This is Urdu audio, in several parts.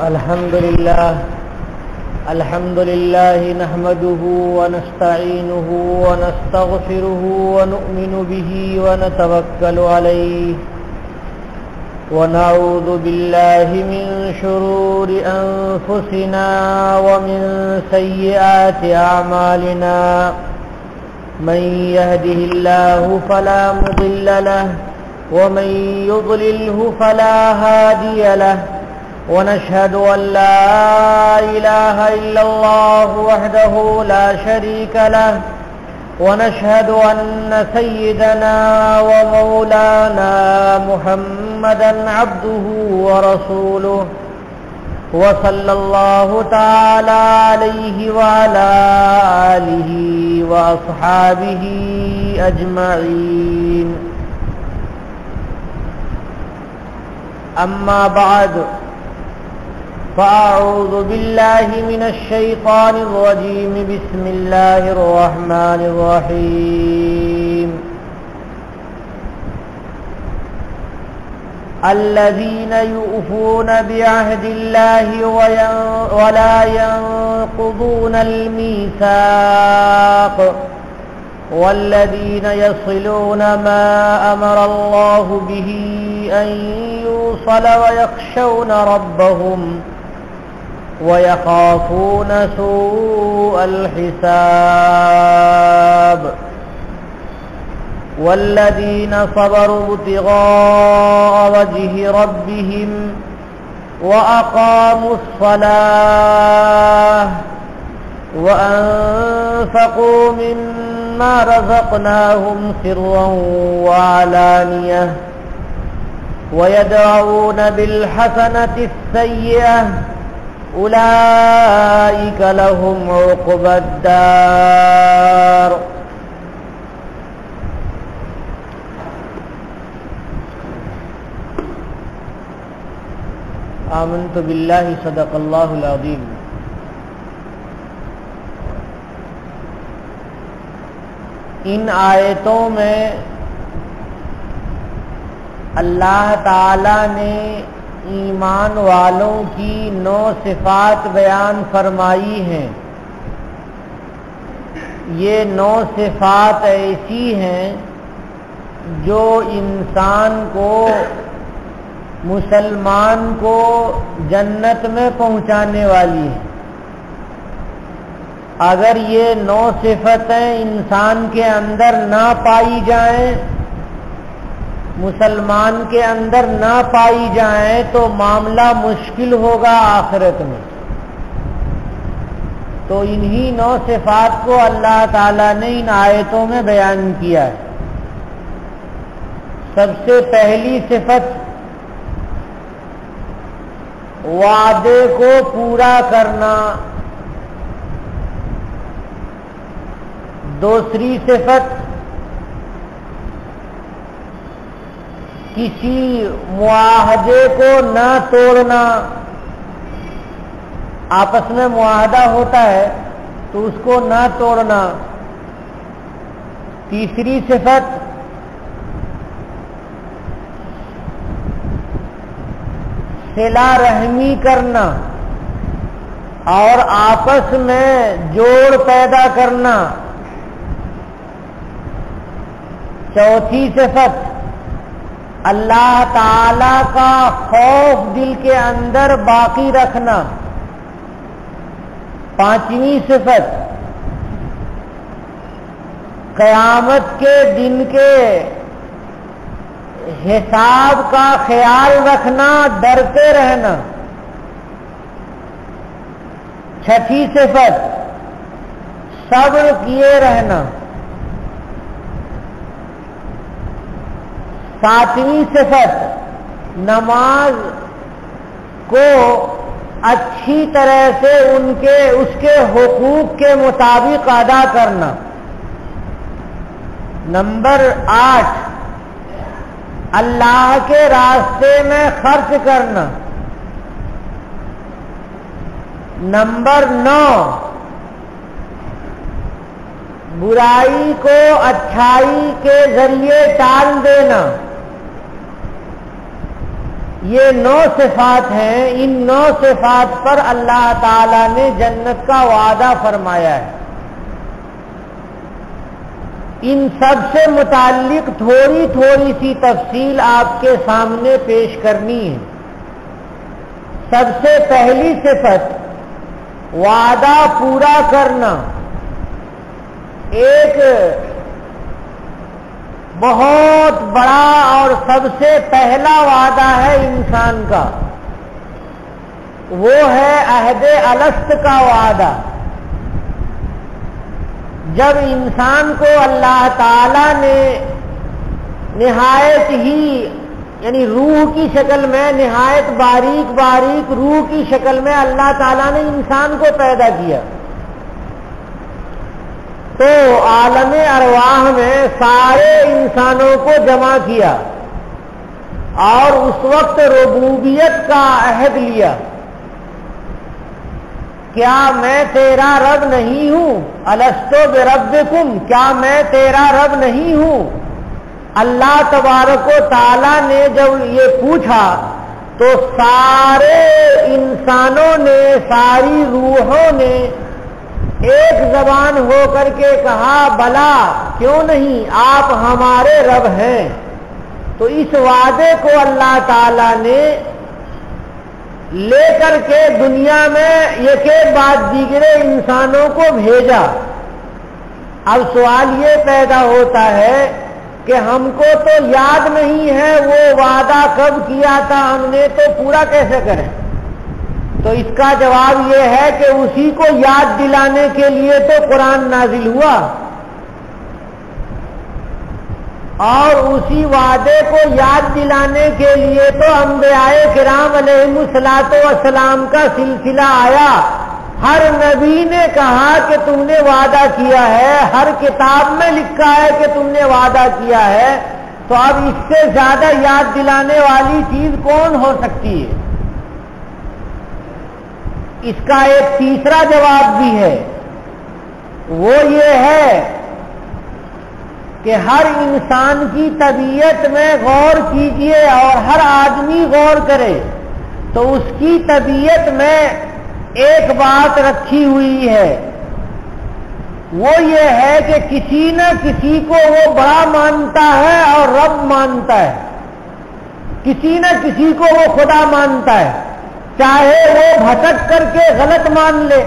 الحمد لله نحمده ونستعينه ونستغفره ونؤمن به ونتوكل عليه ونعوذ بالله من شرور أنفسنا ومن سيئات أعمالنا من يهده الله فلا مضل له ومن يضلله فلا هادي له ونشهد أن لا إله إلا الله وحده لا شريك له ونشهد أن سيدنا ومولانا محمدا عبده ورسوله وصلى الله تعالى عليه وعلى آله وأصحابه أجمعين أما بعد فأعوذ بالله من الشيطان الرجيم بسم الله الرحمن الرحيم الذين يؤفون بعهد الله ولا ينقضون الميثاق والذين يصلون ما أمر الله به أن يوصل ويخشون ربهم ويخافون سوء الحساب والذين صبروا ابتغاء وجه ربهم وأقاموا الصلاة وأنفقوا مما رزقناهم سرا وعلانية ويدرؤون بالحسنة السيئة أولئك لهم عقبى الدار آمنت بالله صدق الله العظيم ان آیتوں میں اللہ تعالی نے ایمان والوں کی 9 صفات بیان فرمائی ہیں۔ یہ 9 صفات ایسی ہیں جو انسان کو، مسلمان کو جنت میں پہنچانے والی ہیں۔ اگر یہ 9 صفتیں انسان کے اندر نہ پائی جائیں، مسلمان کے اندر نہ پائی جائیں تو معاملہ مشکل ہوگا آخرت میں۔ تو انہی 9 صفات کو اللہ تعالیٰ نے ان آیتوں میں بیان کیا ہے۔ سب سے پہلی صفت وعدے کو پورا کرنا، دوسری صفت کسی معاہدے کو نہ توڑنا، آپس میں معاہدہ ہوتا ہے تو اس کو نہ توڑنا۔ تیسری صفت صلہ رحمی کرنا اور آپس میں جوڑ پیدا کرنا۔ چوتھی صفت اللہ تعالی کا خوف دل کے اندر باقی رکھنا۔ پانچویں صفت قیامت کے دن کے حساب کا خیال رکھنا، ڈرتے رہنا۔ چھٹی صفت صبر کیے رہنا۔ ساتویں صفت نماز کو اچھی طرح سے اس کے حقوق کے مطابق ادا کرنا۔ نمبر 8 اللہ کے راستے میں خرچ کرنا۔ نمبر 9 برائی کو اچھائی کے ذریعے ٹال دینا۔ یہ 9 صفات ہیں. ان 9 صفات پر اللہ تعالی نے جنت کا وعدہ فرمایا ہے. ان سب سے متعلق تھوڑی تھوڑی سی تفصیل آپ کے سامنے پیش کرنی ہے. سب سے پہلی صفت وعدہ پورا کرنا. ایک بہت بڑا اور سب سے پہلا وعدہ ہے انسان کا، وہ ہے عہد الست کا وعدہ. جب انسان کو اللہ تعالی نے نہایت ہی یعنی روح کی شکل میں، نہایت باریک باریک روح کی شکل میں اللہ تعالیٰ نے انسان کو پیدا کیا، تو عالم ارواح میں سارے انسانوں کو جمع کیا اور اس وقت ربوبیت کا عہد لیا. کیا میں تیرا رب نہیں ہوں؟ الستو بربکم، کیا میں تیرا رب نہیں ہوں؟ اللہ تبارک و تعالی نے جب یہ پوچھا تو سارے انسانوں نے، ساری روحوں نے ایک زبان ہو کر کے کہا بلا، کیوں نہیں، آپ ہمارے رب ہیں. تو اس وعدے کو اللہ تعالی نے لے کر کے دنیا میں ایک ایک بعد دیگرے انسانوں کو بھیجا. اب سوال یہ پیدا ہوتا ہے کہ ہم کو تو یاد نہیں ہے وہ وعدہ کب کیا تھا، ہم نے تو پورا کیسے کریں؟ تو اس کا جواب یہ ہے کہ اسی کو یاد دلانے کے لیے تو قرآن نازل ہوا، اور اسی وعدے کو یاد دلانے کے لیے تو انبیاء کرام علیہم الصلوۃ والسلام کا سلسلہ آیا. ہر نبی نے کہا کہ تم نے وعدہ کیا ہے، ہر کتاب میں لکھا ہے کہ تم نے وعدہ کیا ہے، تو اب اس سے زیادہ یاد دلانے والی چیز کون ہو سکتی ہے؟ اس کا ایک تیسرا جواب بھی ہے، وہ یہ ہے کہ ہر انسان کی طبیعت میں غور کیجئے اور ہر آدمی غور کرے تو اس کی طبیعت میں ایک بات رکھی ہوئی ہے، وہ یہ ہے کہ کسی نہ کسی کو وہ بڑا مانتا ہے اور رب مانتا ہے، کسی نہ کسی کو وہ خدا مانتا ہے، چاہے وہ بھٹک کر کے غلط مان لے.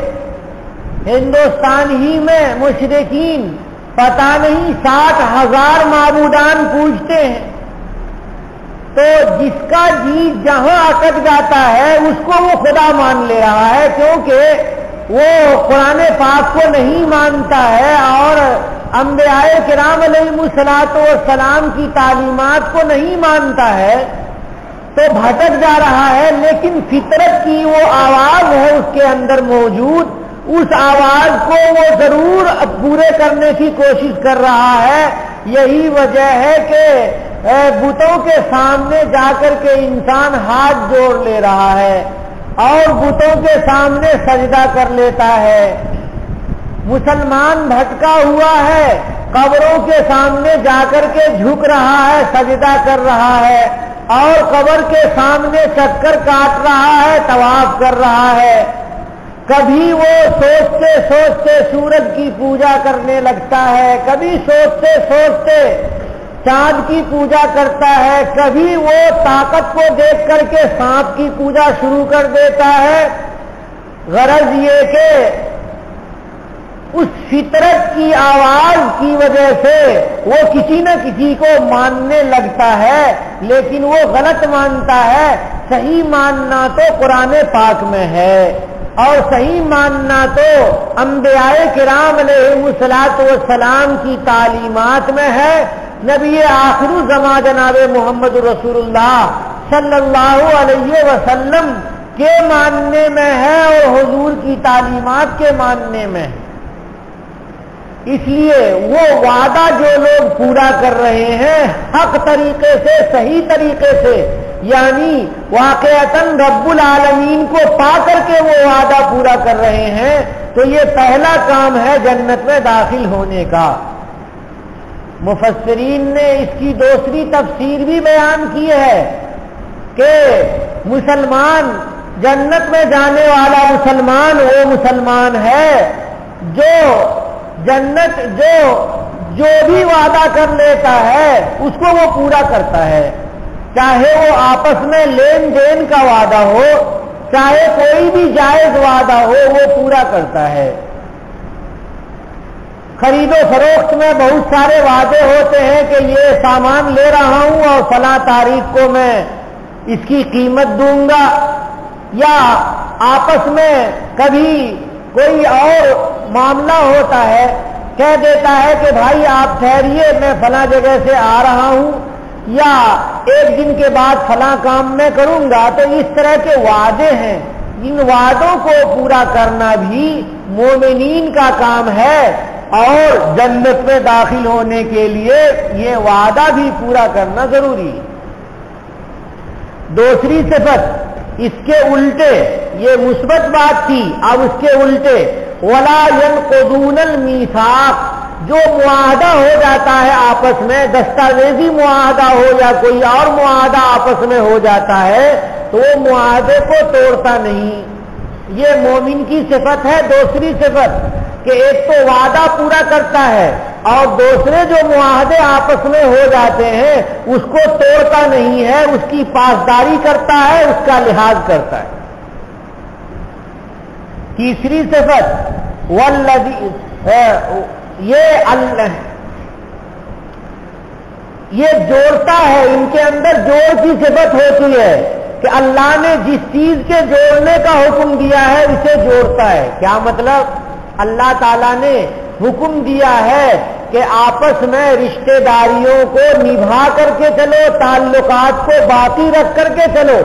ہندوستان ہی میں مشرکین پتہ نہیں 60,000 معبودان پوجتے ہیں، تو جس کا جی جہاں اکٹ جاتا ہے اس کو وہ خدا مان لے رہا ہے، کیونکہ وہ قرآن پاک کو نہیں مانتا ہے اور انبیاء کرام علیہم الصلوۃ والسلام کی تعلیمات کو نہیں مانتا ہے، تو بھٹک جا رہا ہے. لیکن فطرت کی وہ آواز ہے اس کے اندر موجود، اس آواز کو وہ ضرور پورے کرنے کی کوشش کر رہا ہے. یہی وجہ ہے کہ بتوں کے سامنے جا کر کے انسان ہاتھ جوڑ لے رہا ہے اور بتوں کے سامنے سجدہ کر لیتا ہے. مسلمان بھٹکا ہوا ہے، قبروں کے سامنے جا کر کے جھک رہا ہے، سجدہ کر رہا ہے، اور قبر کے سامنے چکر کاٹ رہا ہے، طواف کر رہا ہے. کبھی وہ سوچتے سوچتے سورج کی پوجا کرنے لگتا ہے، کبھی سوچتے سوچتے چاند کی پوجا کرتا ہے، کبھی وہ طاقت کو دیکھ کر کے سانپ کی پوجا شروع کر دیتا ہے. غرض یہ کہ اس فطرت کی آواز کی وجہ سے وہ کسی نہ کسی کو ماننے لگتا ہے، لیکن وہ غلط مانتا ہے. صحیح ماننا تو قرآن پاک میں ہے، اور صحیح ماننا تو انبیاء کرام علیہم الصلوۃ والسلام کی تعلیمات میں ہے. نبی آخر الزمان جناب محمد رسول اللہ صلی اللہ علیہ وسلم کے ماننے میں ہے اور حضور کی تعلیمات کے ماننے میں ہے. اس لیے وہ وعدہ جو لوگ پورا کر رہے ہیں حق طریقے سے، صحیح طریقے سے، یعنی واقعتاً رب العالمین کو پا کر کے وہ وعدہ پورا کر رہے ہیں، تو یہ پہلا کام ہے جنت میں داخل ہونے کا. مفسرین نے اس کی دوسری تفسیر بھی بیان کی ہے کہ مسلمان جنت میں جانے والا مسلمان وہ مسلمان ہے جو جنت جو بھی وعدہ کر لیتا ہے اس کو وہ پورا کرتا ہے، چاہے وہ آپس میں لین دین کا وعدہ ہو، چاہے کوئی بھی جائز وعدہ ہو، وہ پورا کرتا ہے۔ خرید و فروخت میں بہت سارے وعدے ہوتے ہیں کہ یہ سامان لے رہا ہوں اور فلاں تاریخ کو میں اس کی قیمت دوں گا، یا آپس میں کبھی کوئی اور معاملہ ہوتا ہے، کہہ دیتا ہے کہ بھائی آپ ٹھہریے میں فلاں جگہ سے آ رہا ہوں، یا ایک دن کے بعد فلاں کام میں کروں گا۔ تو اس طرح کے وعدے ہیں، ان وعدوں کو پورا کرنا بھی مومنین کا کام ہے، اور جنت میں داخل ہونے کے لیے یہ وعدہ بھی پورا کرنا ضروری ہے۔ دوسری صفت اس کے الٹے، یہ مثبت بات تھی، اب اس کے الٹے وَلَا يَنقُضُونَ الْمِيثَاقَ، جو معاہدہ ہو جاتا ہے آپس میں، دستاویزی معاہدہ ہو یا کوئی اور معاہدہ آپس میں ہو جاتا ہے تو وہ معاہدے کو توڑتا نہیں۔ یہ مومن کی صفت ہے۔ دوسری صفت کہ ایک تو وعدہ پورا کرتا ہے اور دوسرے جو معاہدے آپس میں ہو جاتے ہیں اس کو توڑتا نہیں ہے، اس کی پاسداری کرتا ہے، اس کا لحاظ کرتا ہے۔ تیسری صفت والذی، یہ جوڑتا ہے، ان کے اندر جوڑ کی صفت ہوتی ہے کہ اللہ نے جس چیز کے جوڑنے کا حکم دیا ہے اسے جوڑتا ہے۔ کیا مطلب؟ اللہ تعالیٰ نے حکم دیا ہے کہ آپس میں رشتہ داریوں کو نبھا کر کے چلو، تعلقات کو باقی رکھ کر کے چلو،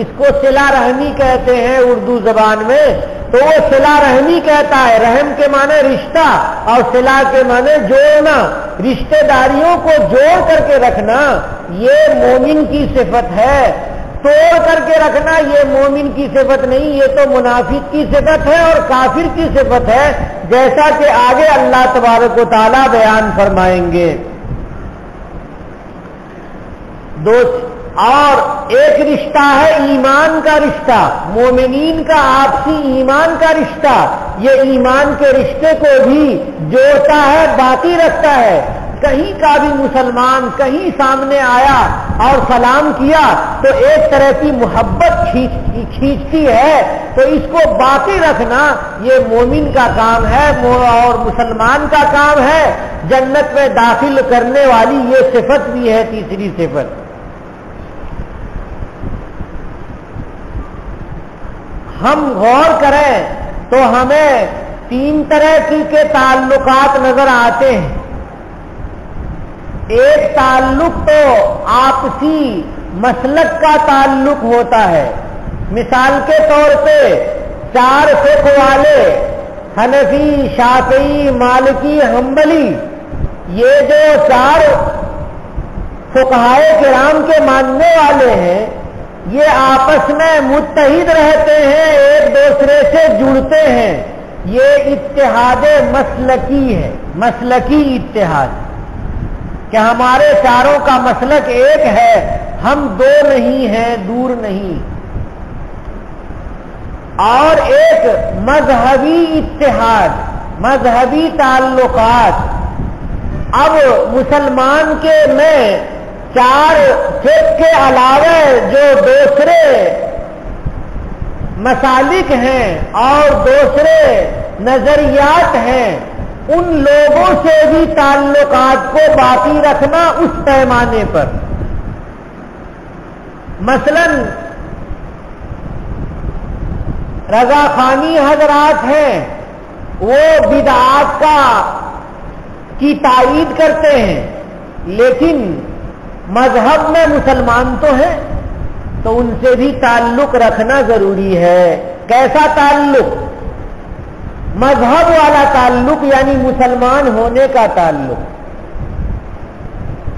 اس کو صلہ رحمی کہتے ہیں اردو زبان میں۔ تو وہ صلہ رحمی کہتا ہے، رحم کے معنی رشتہ اور صلہ کے معنی جوڑنا، رشتہ داریوں کو جوڑ کر کے رکھنا یہ مومن کی صفت ہے۔ توڑ کر کے رکھنا یہ مومن کی صفت نہیں، یہ تو منافق کی صفت ہے اور کافر کی صفت ہے، جیسا کہ آگے اللہ تبارک و تعالی بیان فرمائیں گے۔ اور ایک رشتہ ہے ایمان کا رشتہ، مومنین کا آپسی ایمان کا رشتہ، یہ ایمان کے رشتے کو بھی جوڑتا ہے، باقی رکھتا ہے۔ کہیں کا بھی مسلمان کہیں سامنے آیا اور سلام کیا تو ایک طرح کی محبت کھینچتی ہے، تو اس کو باقی رکھنا یہ مومن کا کام ہے اور مسلمان کا کام ہے۔ جنت میں داخل کرنے والی یہ صفت بھی ہے، تیسری صفت۔ ہم غور کریں تو ہمیں تین طرح کے تعلقات نظر آتے ہیں۔ ایک تعلق تو آپسی مسلک کا تعلق ہوتا ہے، مثال کے طور پہ 4 فقہ والے، حنفی، شافعی، مالکی، حنبلی، یہ جو 4 فقہائے کرام کے ماننے والے ہیں یہ آپس میں متحد رہتے ہیں، ایک دوسرے سے جڑتے ہیں، یہ اتحاد مسلکی ہے، مسلکی اتحاد، کہ ہمارے چاروں کا مسلک ایک ہے، ہم 2 نہیں ہیں، دور نہیں۔ اور ایک مذہبی اتحاد، مذہبی تعلقات۔ اب مسلمان کے میں 4 فقہ کے علاوہ جو دوسرے مسالک ہیں اور دوسرے نظریات ہیں ان لوگوں سے بھی تعلقات کو باقی رکھنا اس پیمانے پر۔ مثلا رضا خوانی حضرات ہیں، وہ بدعات کی تائید کرتے ہیں، لیکن مذہب میں مسلمان تو ہیں، تو ان سے بھی تعلق رکھنا ضروری ہے۔ کیسا تعلق؟ مذہب والا تعلق، یعنی مسلمان ہونے کا تعلق۔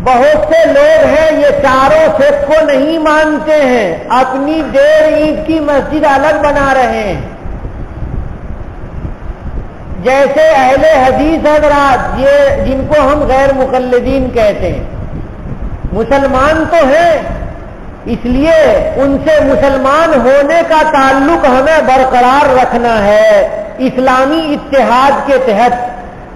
بہت سے لوگ ہیں یہ چاروں فقہ کو نہیں مانتے ہیں، اپنی 1.5 اینٹ کی مسجد الگ بنا رہے ہیں۔ جیسے اہل حدیث حضرات، یہ جن کو ہم غیر مقلدین کہتے ہیں، مسلمان تو ہیں اس لیے ان سے مسلمان ہونے کا تعلق ہمیں برقرار رکھنا ہے اسلامی اتحاد کے تحت۔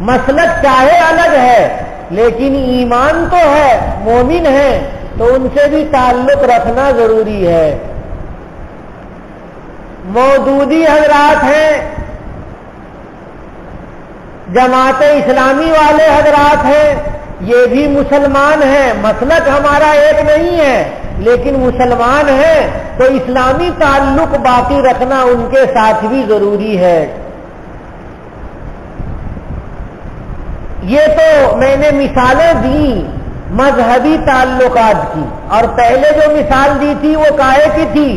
مسلک چاہے الگ ہے لیکن ایمان تو ہے، مومن ہے، تو ان سے بھی تعلق رکھنا ضروری ہے۔ مودودی حضرات ہیں، جماعت اسلامی والے حضرات ہیں، یہ بھی مسلمان ہیں، مسلک ہمارا ایک نہیں ہے لیکن مسلمان ہیں، تو اسلامی تعلق باقی رکھنا ان کے ساتھ بھی ضروری ہے۔ یہ تو میں نے مثالیں دی مذہبی تعلقات کی، اور پہلے جو مثال دی تھی وہ کائے کی تھی؟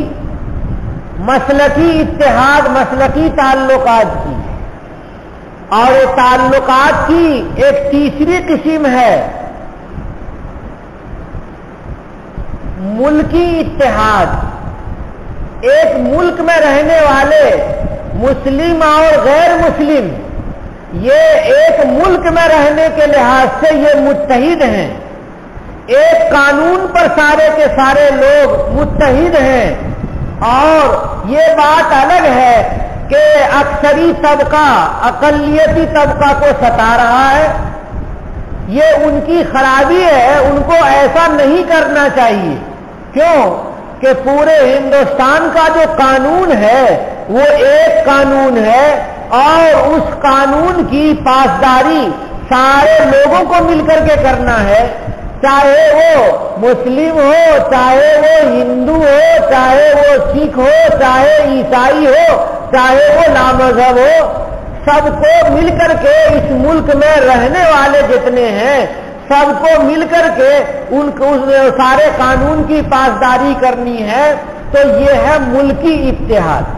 مسلکی اتحاد، مسلکی تعلقات کی۔ اور تعلقات کی ایک تیسری قسم ہے ملکی اتحاد۔ ایک ملک میں رہنے والے مسلم اور غیر مسلم یہ ایک ملک میں رہنے کے لحاظ سے یہ متحد ہیں، ایک قانون پر سارے کے سارے لوگ متحد ہیں۔ اور یہ بات الگ ہے کہ اکثری طبقہ اقلیتی طبقہ کو ستا رہا ہے، یہ ان کی خرابی ہے، ان کو ایسا نہیں کرنا چاہیے۔ کیوں کہ پورے ہندوستان کا جو قانون ہے وہ ایک قانون ہے، اور اس قانون کی پاسداری سارے لوگوں کو مل کر کے کرنا ہے، چاہے وہ مسلم ہو، چاہے وہ ہندو ہو، چاہے وہ سکھ ہو، چاہے عیسائی ہو، چاہے وہ لامذہب ہو، سب کو مل کر کے اس ملک میں رہنے والے جتنے ہیں سب کو مل کر کے ان کو سارے قانون کی پاسداری کرنی ہے، تو یہ ہے ملکی اتحاد۔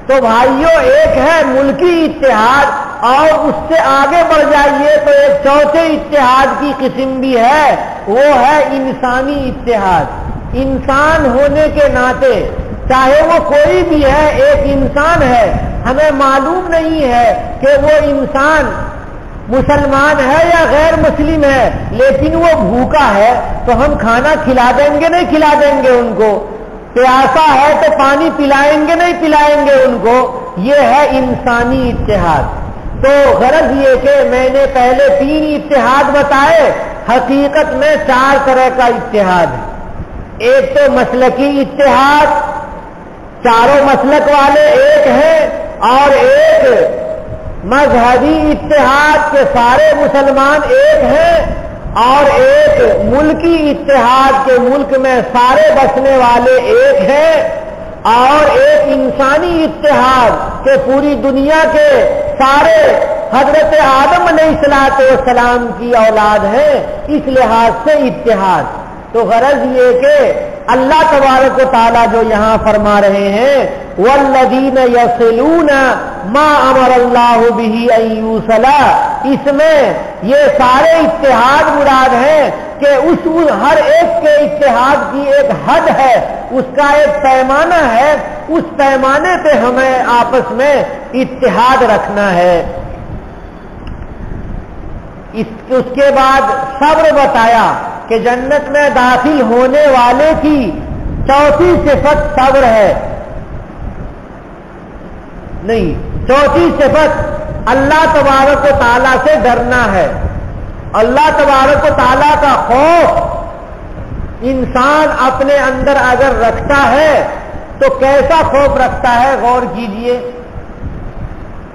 تو بھائیوں، ایک ہے ملکی اتحاد، اور اس سے آگے بڑھ جائیے تو ایک چوتھے اتحاد کی قسم بھی ہے، وہ ہے انسانی اتحاد۔ انسان ہونے کے ناطے چاہے وہ کوئی بھی ہے، ایک انسان ہے، ہمیں معلوم نہیں ہے کہ وہ انسان مسلمان ہے یا غیر مسلم ہے، لیکن وہ بھوکا ہے تو ہم کھانا کھلا دیں گے نہیں کھلا دیں گے ان کو؟ پیاسا ہے تو پانی پلائیں گے نہیں پلائیں گے ان کو؟ یہ ہے انسانی اتحاد۔ تو غرض یہ کہ میں نے پہلے 3 اتحاد بتائے، حقیقت میں 4 طرح کا اتحاد ہے۔ ایک تو مسلکی اتحاد، چاروں مسلک والے ایک ہیں، اور ایک مذہبی اتحاد کے سارے مسلمان ایک ہیں، اور ایک ملکی اتحاد کے ملک میں سارے بسنے والے ایک ہیں، اور ایک انسانی اتحاد کہ پوری دنیا کے سارے حضرت آدم علیہ السلام کی اولاد ہیں، اس لحاظ سے اتحاد۔ تو غرض یہ کہ اللہ تبارک و تعالیٰ جو یہاں فرما رہے ہیں والذین یصلون ما امر اللہ بہ ان یوصل، اس میں یہ سارے اتحاد مراد ہیں کہ اس ہر ایک کے اتحاد کی ایک حد ہے، اس کا ایک پیمانہ ہے، اس پیمانے پہ ہمیں آپس میں اتحاد رکھنا ہے۔ اس کے بعد صبر بتایا کہ جنت میں داخل ہونے والے کی چوتھی صفت صبر ہے، نہیں، چوتھی صفت اللہ تبارک و تعالیٰ سے ڈرنا ہے۔ اللہ تبارک و تعالیٰ کا خوف انسان اپنے اندر اگر رکھتا ہے تو کیسا خوف رکھتا ہے، غور کیجئے۔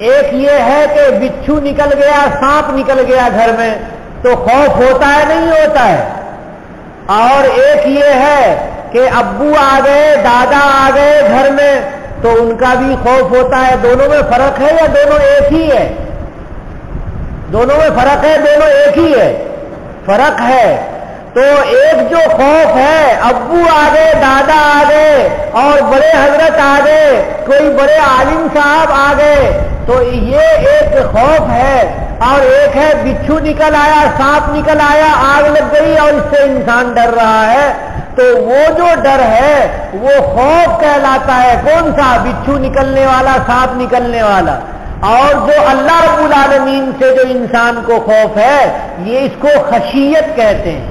ایک یہ ہے کہ بچھو نکل گیا، سانپ نکل گیا گھر میں تو خوف ہوتا ہے نہیں ہوتا ہے، اور ایک یہ ہے کہ ابو آ گئے، دادا آ گئے گھر میں تو ان کا بھی خوف ہوتا ہے۔ دونوں میں فرق ہے یا دونوں ایک ہی ہے؟ دونوں میں فرق ہے، دونوں ایک ہی ہے؟ فرق ہے۔ تو ایک جو خوف ہے، ابو آ گئے، دادا آ گئے اور بڑے حضرت آ گئے، کوئی بڑے عالم صاحب آ گئے، تو یہ ایک خوف ہے، اور ایک ہے بچھو نکل آیا، سانپ نکل آیا، آگ لگ گئی اور اس سے انسان ڈر رہا ہے، تو وہ جو ڈر ہے وہ خوف کہلاتا ہے۔ کون سا؟ بچھو نکلنے والا، سانپ نکلنے والا۔ اور جو اللہ رب العالمین سے جو انسان کو خوف ہے، یہ اس کو خشیت کہتے ہیں۔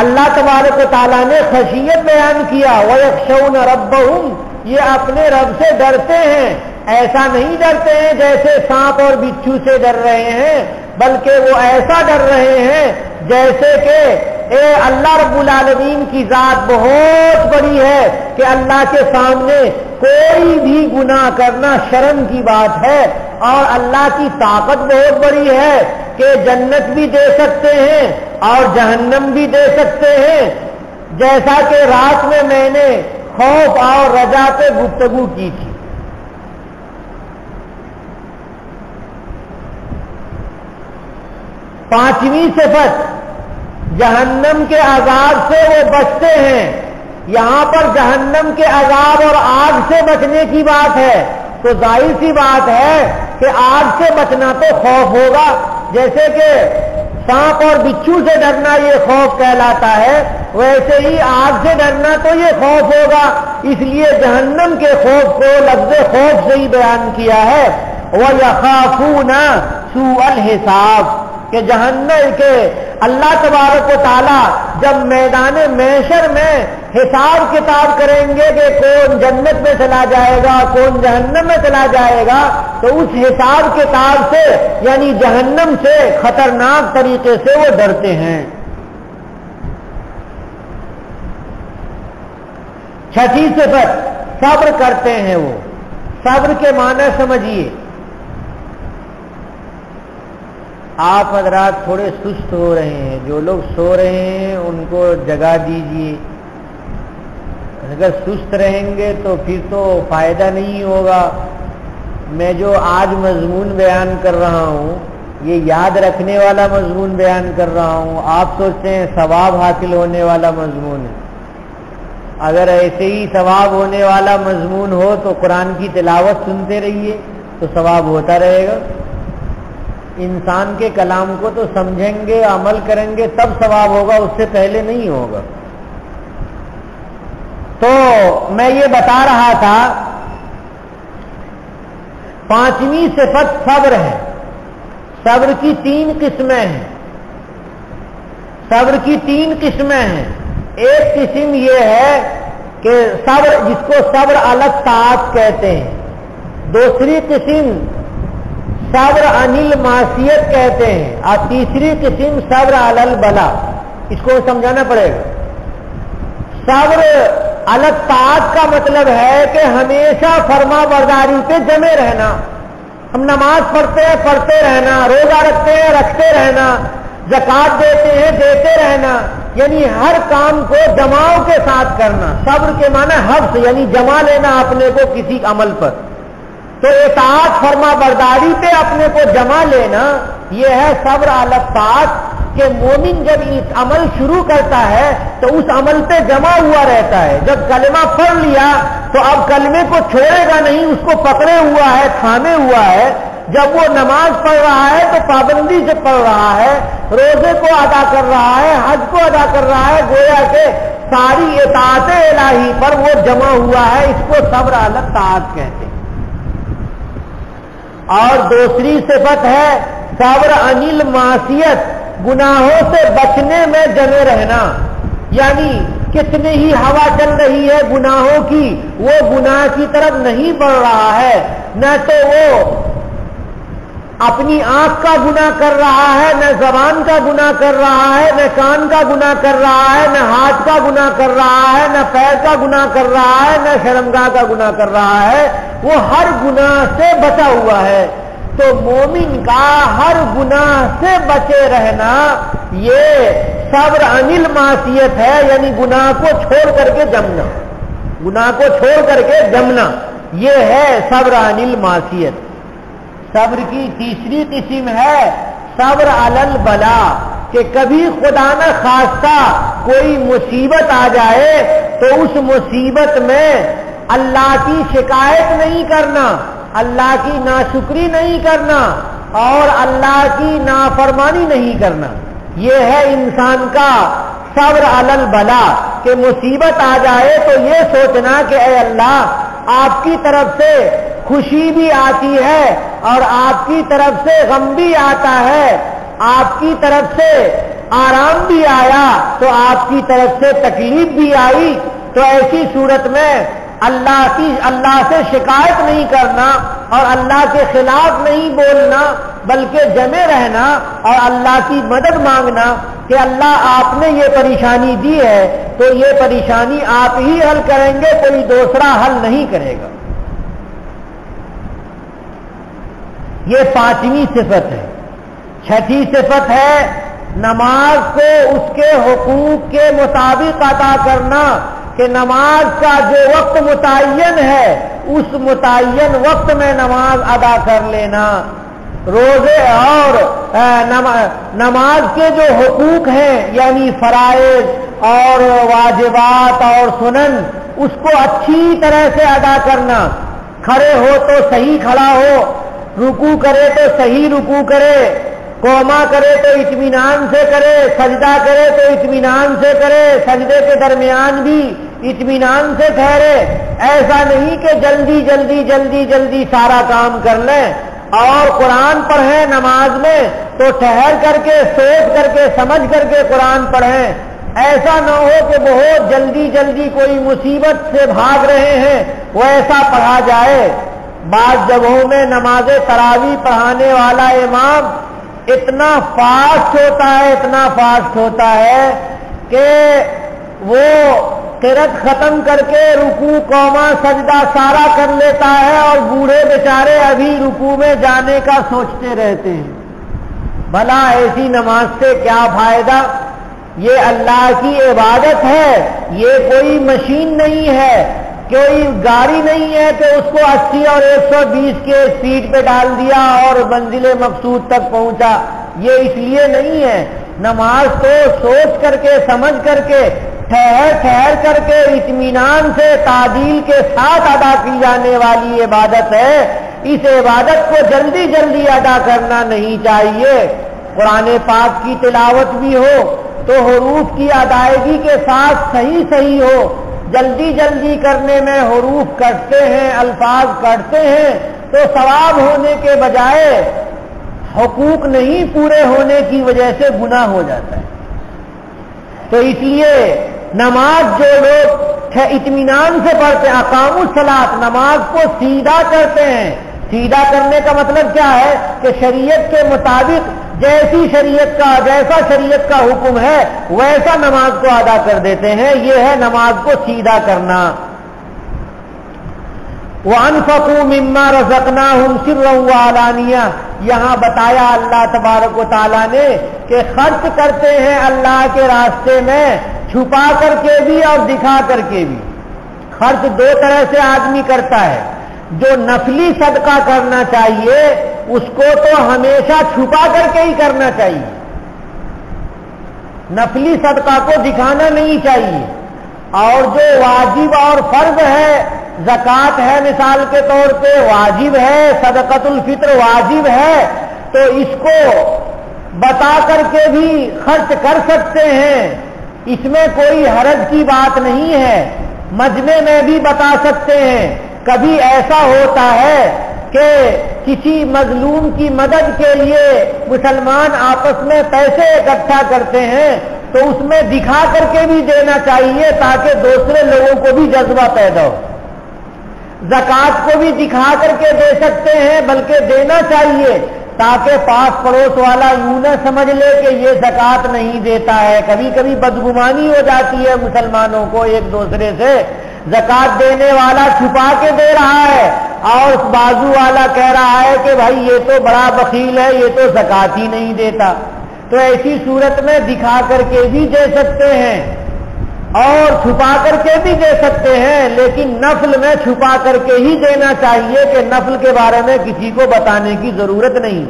اللہ تبارک و تعالیٰ نے خشیت بیان کیا، وَيَخْشَوْنَ رَبَّهُمْ، یہ اپنے رب سے ڈرتے ہیں، ایسا نہیں ڈرتے ہیں جیسے سانپ اور بچھو سے ڈر رہے ہیں، بلکہ وہ ایسا ڈر رہے ہیں جیسے کہ اے اللہ رب العالمین کی ذات بہت بڑی ہے کہ اللہ کے سامنے کوئی بھی گناہ کرنا شرم کی بات ہے، اور اللہ کی طاقت بہت بڑی ہے کہ جنت بھی دے سکتے ہیں اور جہنم بھی دے سکتے ہیں، جیسا کہ رات میں نے خوف اور رجا پہ گفتگو کی تھی۔ پانچویں صفت، جہنم کے عذاب سے وہ بچتے ہیں۔ یہاں پر جہنم کے عذاب اور آگ سے بچنے کی بات ہے، تو ظاہر سی بات ہے کہ آگ سے بچنا تو خوف ہوگا، جیسے کہ سانپ اور بچھو سے ڈرنا یہ خوف کہلاتا ہے، ویسے ہی آگ سے ڈرنا تو یہ خوف ہوگا، اس لیے جہنم کے خوف کو لفظ خوف سے ہی بیان کیا ہے۔ وَيَخَافُونَ سُوءَ الْحِسَابِ، کہ جہنم کے اللہ تبارک و تعالیٰ جب میدان محشر میں حساب کتاب کریں گے کہ کون جنت میں چلا جائے گا کون جہنم میں چلا جائے گا، تو اس حساب کتاب سے یعنی جہنم سے خطرناک طریقے سے وہ ڈرتے ہیں۔ چھٹی صفت، صبر کرتے ہیں وہ۔ صبر کے معنی سمجھیے، آپ حضرات تھوڑے سست ہو رہے ہیں، جو لوگ سو رہے ہیں ان کو جگا دیجیے، اگر سست رہیں گے تو پھر تو فائدہ نہیں ہوگا۔ میں جو آج مضمون بیان کر رہا ہوں یہ یاد رکھنے والا مضمون بیان کر رہا ہوں، آپ سوچتے ہیں ثواب حاصل ہونے والا مضمون ہے۔ اگر ایسے ہی ثواب ہونے والا مضمون ہو تو قرآن کی تلاوت سنتے رہیے تو ثواب ہوتا رہے گا۔ انسان کے کلام کو تو سمجھیں گے، عمل کریں گے تب ثواب ہوگا، اس سے پہلے نہیں ہوگا۔ تو میں یہ بتا رہا تھا پانچویں صفت صبر ہے۔ صبر کی تین قسمیں ہیں، صبر کی تین قسمیں ہیں۔ ایک قسم یہ ہے کہ صبر جس کو صبر علی الطاعت کہتے ہیں، دوسری قسم صبر عن المعصیت کہتے ہیں، اور تیسری قسم صبر علی البلا۔ اس کو سمجھانا پڑے گا۔ صبر علی الطاعت کا مطلب ہے کہ ہمیشہ فرما برداری پہ جمے رہنا، ہم نماز پڑھتے ہیں پڑھتے رہنا، روزہ رکھتے ہیں رکھتے رہنا، زکات دیتے ہیں دیتے رہنا، یعنی ہر کام کو جماؤ کے ساتھ کرنا۔ صبر کے معنی حفظ یعنی جمع لینا اپنے کو کسی عمل پر، تو اطاعت فرما برداری پہ اپنے کو جمع لینا، یہ ہے صبر علی الطاعت۔ کہ مومن جب اس عمل شروع کرتا ہے تو اس عمل پہ جمع ہوا رہتا ہے۔ جب کلمہ پڑھ لیا تو اب کلمے کو چھوڑے گا نہیں، اس کو پکڑے ہوا ہے، تھامے ہوا ہے۔ جب وہ نماز پڑھ رہا ہے تو پابندی سے پڑھ رہا ہے، روزے کو ادا کر رہا ہے، حج کو ادا کر رہا ہے، گویا کہ ساری اطاعت الہی پر وہ جمع ہوا ہے۔ اس کو صبر علی الطاعت کہتے ہیں۔ اور دوسری صفت ہے صبر عن المعصیت، گناہوں سے بچنے میں جمے رہنا، یعنی کتنی ہی ہوا چل رہی ہے گناہوں کی، وہ گناہ کی طرف نہیں بڑھ رہا ہے، نہ تو وہ اپنی آنکھ کا گناہ کر رہا ہے، نہ زبان کا گناہ کر رہا ہے، نہ کان کا گناہ کر رہا ہے، نہ ہاتھ کا گناہ کر رہا ہے، نہ پیر کا گناہ کر رہا ہے، نہ شرمگاہ کا گناہ کر رہا ہے، وہ ہر گناہ سے بچا ہوا ہے۔ تو مومن کا ہر گناہ سے بچے رہنا یہ صبر عن المعصیت ہے، یعنی گناہ کو چھوڑ کر کے جمنا، گناہ کو چھوڑ کر کے جمنا، یہ ہے صبر عن المعصیت۔ صبر کی تیسری قسم ہے صبر علی البلا، کہ کبھی خدا نہ خواستہ کوئی مصیبت آ جائے تو اس مصیبت میں اللہ کی شکایت نہیں کرنا، اللہ کی ناشکری نہیں کرنا اور اللہ کی نافرمانی نہیں کرنا۔ یہ ہے انسان کا صبر علی البلا، کہ مصیبت آ جائے تو یہ سوچنا کہ اے اللہ آپ کی طرف سے خوشی بھی آتی ہے اور آپ کی طرف سے غم بھی آتا ہے، آپ کی طرف سے آرام بھی آیا تو آپ کی طرف سے تکلیف بھی آئی، تو ایسی صورت میں اللہ سے شکایت نہیں کرنا اور اللہ کے خلاف نہیں بولنا، بلکہ جمے رہنا اور اللہ کی مدد مانگنا کہ اللہ آپ نے یہ پریشانی دی ہے تو یہ پریشانی آپ ہی حل کریں گے، کوئی دوسرا حل نہیں کرے گا۔ یہ 5ویں صفت ہے۔ 6ٹھی صفت ہے نماز کو اس کے حقوق کے مطابق ادا کرنا، کہ نماز کا جو وقت متعین ہے اس متعین وقت میں نماز ادا کر لینا۔ روزے اور نماز کے جو حقوق ہیں یعنی فرائض اور واجبات اور سنن، اس کو اچھی طرح سے ادا کرنا۔ کھڑے ہو تو صحیح کھڑا ہو، رکوع کرے تو صحیح رکوع کرے، قوما کرے تو اطمینان سے کرے، سجدہ کرے تو اطمینان سے کرے، سجدے کے درمیان بھی اطمینان سے ٹھہرے۔ ایسا نہیں کہ جلدی سارا کام کر لیں، اور قرآن پڑھیں نماز میں تو ٹھہر کر کے، سوچ کر کے، سمجھ کر کے قرآن پڑھیں۔ ایسا نہ ہو کہ بہت جلدی کوئی مصیبت سے بھاگ رہے ہیں وہ ایسا پڑھا جائے۔ بعض جگہوں میں نماز تراویح پڑھانے والا امام اتنا فاسٹ ہوتا ہے کہ وہ قرات ختم کر کے رکوع، قوما، سجدہ سارا کر لیتا ہے اور بوڑھے بیچارے ابھی رکوع میں جانے کا سوچتے رہتے ہیں۔ بھلا ایسی نماز سے کیا فائدہ؟ یہ اللہ کی عبادت ہے، یہ کوئی مشین نہیں ہے، کوئی گاڑی نہیں ہے کہ اس کو 80 اور 120 کے اسپیڈ پہ ڈال دیا اور منزل مقصود تک پہنچا۔ یہ اس لیے نہیں ہے۔ نماز تو سوچ کر کے، سمجھ کر کے، ٹھہر کر کے، اطمینان سے، تعدیل کے ساتھ ادا کی جانے والی عبادت ہے۔ اس عبادت کو جلدی ادا کرنا نہیں چاہیے۔ قرآن پاک کی تلاوت بھی ہو تو حروف کی ادائیگی کے ساتھ صحیح ہو۔ جلدی کرنے میں حروف کٹتے ہیں، الفاظ کٹتے ہیں تو ثواب ہونے کے بجائے حقوق نہیں پورے ہونے کی وجہ سے گناہ ہو جاتا ہے۔ تو اس لیے نماز جو لوگ اطمینان سے پڑھتے ہیں، اقاموا الصلاۃ، نماز کو سیدھا کرتے ہیں۔ سیدھا کرنے کا مطلب کیا ہے کہ شریعت کے مطابق جیسا شریعت کا حکم ہے ویسا نماز کو ادا کر دیتے ہیں۔ یہ ہے نماز کو سیدھا کرنا۔ وَأَنفَقُوا مِمَّا رَزَقْنَاهُمْ سِرًّا وَعَلَانِيَةً، یہاں بتایا اللہ تبارک و تعالیٰ نے کہ خرچ کرتے ہیں اللہ کے راستے میں چھپا کر کے بھی اور دکھا کر کے بھی۔ خرچ 2 طرح سے آدمی کرتا ہے۔ جو نفلی صدقہ کرنا چاہیے اس کو تو ہمیشہ چھپا کر کے ہی کرنا چاہیے، نفلی صدقہ کو دکھانا نہیں چاہیے۔ اور جو واجب اور فرض ہے، زکوٰۃ ہے مثال کے طور پہ واجب ہے، صدقۃ الفطر واجب ہے، تو اس کو بتا کر کے بھی خرچ کر سکتے ہیں، اس میں کوئی حرج کی بات نہیں ہے۔ مجمع میں بھی بتا سکتے ہیں۔ کبھی ایسا ہوتا ہے کہ کسی مظلوم کی مدد کے لیے مسلمان آپس میں پیسے اکٹھا کرتے ہیں تو اس میں دکھا کر کے بھی دینا چاہیے تاکہ دوسرے لوگوں کو بھی جذبہ پیدا ہو۔ زکوٰۃ کو بھی دکھا کر کے دے سکتے ہیں، بلکہ دینا چاہیے تاکہ پاس پڑوس والا یوں نہ سمجھ لے کہ یہ زکوٰۃ نہیں دیتا ہے۔ کبھی کبھی بدگمانی ہو جاتی ہے مسلمانوں کو ایک دوسرے سے، زکوٰۃ دینے والا چھپا کے دے رہا ہے اور اس بازو والا کہہ رہا ہے کہ بھائی یہ تو بڑا بخیل ہے، یہ تو زکوٰۃ ہی نہیں دیتا۔ تو ایسی صورت میں دکھا کر کے بھی دے سکتے ہیں اور چھپا کر کے بھی دے سکتے ہیں، لیکن نفل میں چھپا کر کے ہی دینا چاہیے کہ نفل کے بارے میں کسی کو بتانے کی ضرورت نہیں۔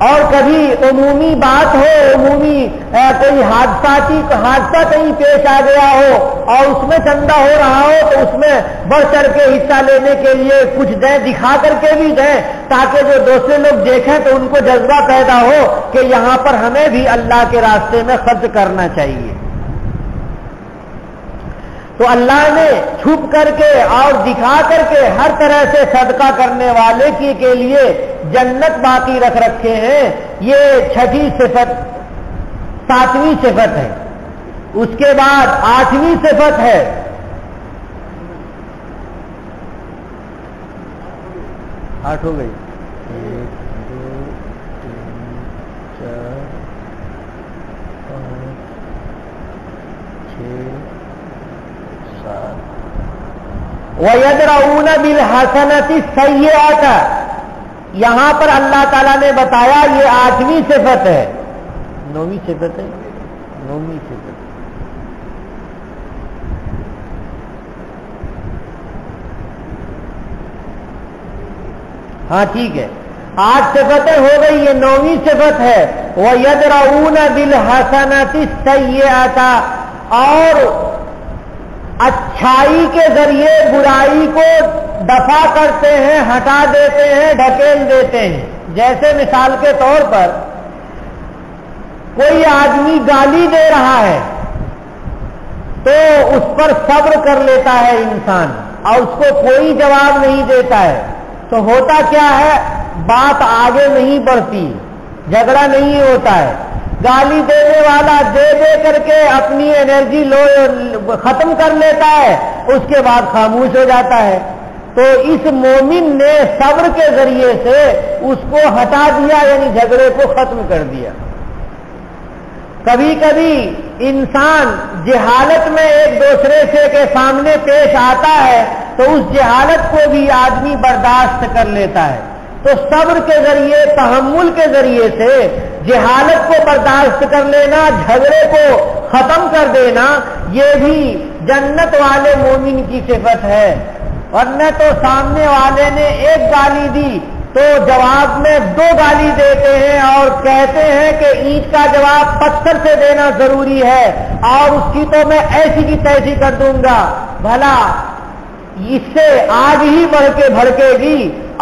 اور کبھی عمومی بات ہو، عمومی کوئی حادثہ کہیں پیش آ گیا ہو اور اس میں چندہ ہو رہا ہو تو اس میں بڑھ چڑھ کے حصہ لینے کے لیے کچھ دیں، دکھا کر کے بھی دیں تاکہ جو دوسرے لوگ دیکھیں تو ان کو جذبہ پیدا ہو کہ یہاں پر ہمیں بھی اللہ کے راستے میں خرچ کرنا چاہیے۔ تو اللہ نے چھپ کر کے اور دکھا کر کے ہر طرح سے صدقہ کرنے والے کے لیے جنت باقی رکھ رکھے ہیں۔ یہ 6ٹھی صفت 7ویں صفت ہے. اس کے بعد 8ویں صفت ہے آٹھ ہو گئی 1 2 3 4 5 6 7 وَيَدْرَؤُونَ بِالْحَسَنَةِ السَّيِّئَةَ. یہاں پر اللہ تعالیٰ نے بتایا یہ 8ویں صفت ہے. 9ویں صفت ہے 9ویں صفت. ہاں ٹھیک ہے 8 صفتیں ہو گئی یہ 9ویں صفت ہے. وَيَدْرَؤُونَ بِالْحَسَنَةِ السَّيِّئَةَ اور اچھائی کے ذریعے برائی کو دفع کرتے ہیں, ہٹا دیتے ہیں, ڈھکیل دیتے ہیں. جیسے مثال کے طور پر کوئی آدمی گالی دے رہا ہے تو اس پر صبر کر لیتا ہے انسان اور اس کو کوئی جواب نہیں دیتا ہے, تو ہوتا کیا ہے بات آگے نہیں بڑھتی, جھگڑا نہیں ہوتا ہے. گالی دینے والا دے دے کر کے اپنی انرجی ختم کر لیتا ہے, اس کے بعد خاموش ہو جاتا ہے. تو اس مومن نے صبر کے ذریعے سے اس کو ہٹا دیا, یعنی جھگڑے کو ختم کر دیا. کبھی کبھی انسان جہالت میں ایک دوسرے سے کے سامنے پیش آتا ہے تو اس جہالت کو بھی آدمی برداشت کر لیتا ہے. تو صبر کے ذریعے, تحمل کے ذریعے سے جہالت کو برداشت کر لینا, جھگڑے کو ختم کر دینا, یہ بھی جنت والے مومن کی صفت ہے. ورنہ تو سامنے والے نے ایک گالی دی تو جواب میں 2 گالی دیتے ہیں اور کہتے ہیں کہ اینٹ کا جواب پتھر سے دینا ضروری ہے اور اس کی تو میں ایسی کی تیسی کر دوں گا. بھلا اس سے آگ ہی بڑھ کے بھڑکے گی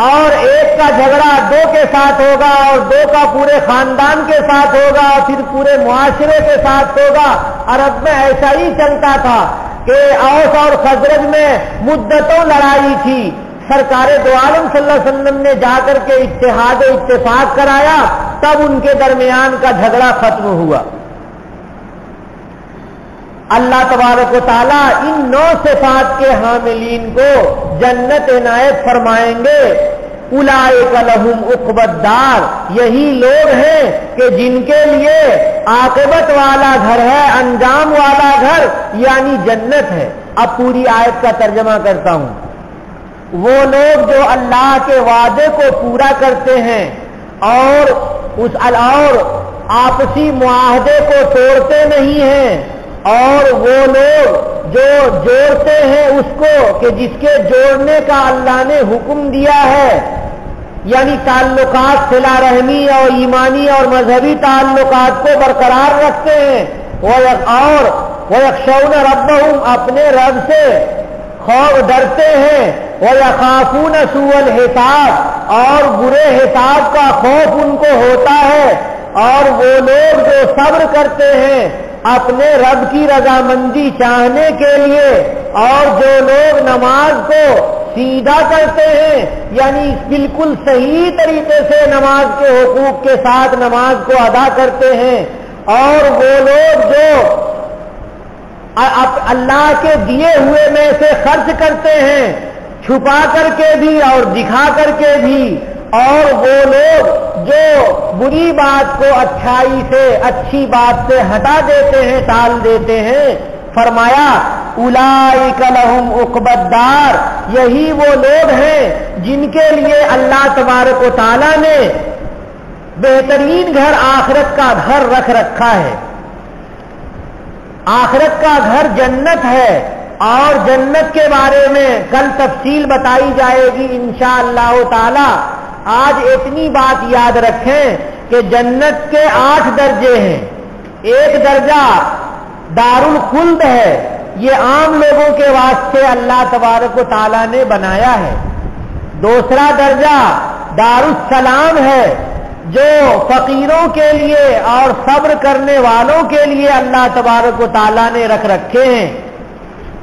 اور ایک کا جھگڑا 2 کے ساتھ ہوگا اور 2 کا پورے خاندان کے ساتھ ہوگا اور پھر پورے معاشرے کے ساتھ ہوگا. عرب میں ایسا ہی چلتا تھا کہ اوس اور خزرج میں مدتوں لڑائی تھی. سرکار دو عالم صلی اللہ علیہ وسلم نے جا کر کے اتحاد و اتفاق کرایا, تب ان کے درمیان کا جھگڑا ختم ہوا. اللہ تبارک و تعالیٰ ان 9 صفات کے حاملین کو جنت عنایت فرمائیں گے. اولئک لہم عقبی الدار, یہی لوگ ہیں کہ جن کے لیے عاقبت والا گھر ہے, انجام والا گھر یعنی جنت ہے. اب پوری آیت کا ترجمہ کرتا ہوں. وہ لوگ جو اللہ کے وعدے کو پورا کرتے ہیں اور آپسی معاہدے کو توڑتے نہیں ہیں, اور وہ لوگ جو جوڑتے ہیں اس کو کہ جس کے جوڑنے کا اللہ نے حکم دیا ہے, یعنی تعلقات صلہ رحمی اور ایمانی اور مذہبی تعلقات کو برقرار رکھتے ہیں. اور وَيَخْشَوْنَ رَبَّهُمْ, اپنے رب سے خوف ڈرتے ہیں. وَيَخَافُونَ سُوءَ الْحِسَابِ, اور برے حساب کا خوف ان کو ہوتا ہے. اور وہ لوگ جو صبر کرتے ہیں اپنے رب کی رضامندی چاہنے کے لیے, اور جو لوگ نماز کو سیدھا کرتے ہیں یعنی بالکل صحیح طریقے سے نماز کے حقوق کے ساتھ نماز کو ادا کرتے ہیں, اور وہ لوگ جو اللہ کے دیے ہوئے میں سے خرچ کرتے ہیں, چھپا کر کے بھی اور دکھا کر کے بھی, اور وہ لوگ جو بری بات کو اچھائی سے, اچھی بات سے ہٹا دیتے ہیں, ٹال دیتے ہیں. فرمایا اولئک لہم عقبی الدار, یہی وہ لوگ ہیں جن کے لیے اللہ تبارک و تعالیٰ نے بہترین گھر آخرت کا گھر رکھ رکھا ہے. آخرت کا گھر جنت ہے, اور جنت کے بارے میں کل تفصیل بتائی جائے گی انشاءاللہ تعالی. آج اتنی بات یاد رکھیں کہ جنت کے 8 درجے ہیں. ایک درجہ دار الخلد ہے, یہ عام لوگوں کے واسطے اللہ تبارک و تعالیٰ نے بنایا ہے. دوسرا درجہ دار السلام ہے, جو فقیروں کے لیے اور صبر کرنے والوں کے لیے اللہ تبارک و تعالیٰ نے رکھ رکھے ہیں.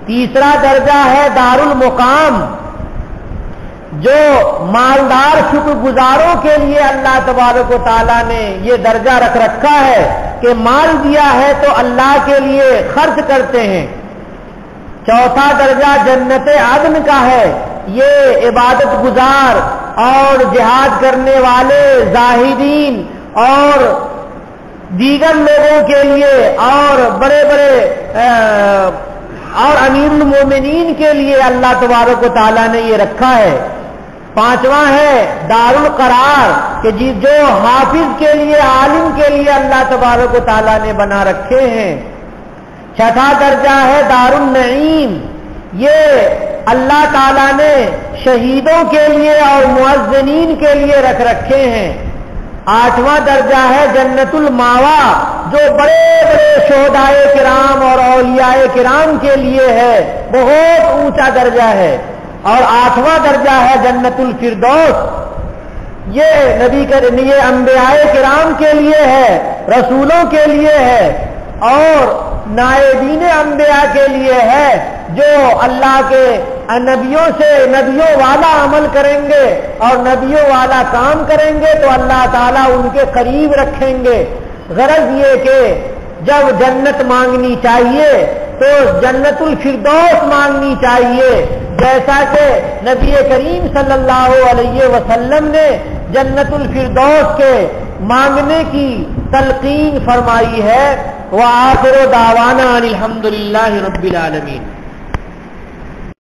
تیسرا درجہ ہے دار المقام, جو مالدار شکر گزاروں کے لیے اللہ تبارک و تعالیٰ نے یہ درجہ رکھ رکھا ہے کہ مال دیا ہے تو اللہ کے لیے خرچ کرتے ہیں۔ چوتھا درجہ جنت عدن کا ہے، یہ عبادت گزار اور جہاد کرنے والے زاہدین اور دیگر لوگوں کے لیے اور بڑے بڑے اور امیر المومنین کے لیے اللہ تبارک و تعالیٰ نے یہ رکھا ہے۔ پانچواں ہے دار القرار، کہ جو حافظ کے لیے عالم کے لیے اللہ تبارک و تعالیٰ نے بنا رکھے ہیں۔ چھٹا درجہ ہے دار النعیم، یہ اللہ تعالیٰ نے شہیدوں کے لیے اور مؤذنین کے لیے رکھ رکھے ہیں۔ آٹھواں درجہ ہے جنت الماوا، جو بڑے بڑے شہدائے کرام اور اولیاء کرام کے لیے ہے، بہت اونچا درجہ ہے۔ اور آٹھواں درجہ ہے جنت الفردوس، یہ انبیاء کرام کے لیے ہے، رسولوں کے لیے ہے اور نائبین انبیاء کے لیے ہے، جو اللہ کے نبیوں والا عمل کریں گے اور نبیوں والا کام کریں گے تو اللہ تعالیٰ ان کے قریب رکھیں گے۔ غرض یہ کہ جب جنت مانگنی چاہیے تو جنت الفردوس مانگنی چاہیے، جیسا کہ نبی کریم صلی اللہ علیہ وسلم نے جنت الفردوس کے مانگنے کی تلقین فرمائی ہے۔ وآخر دعوانا ان الحمد للہ رب العالمین۔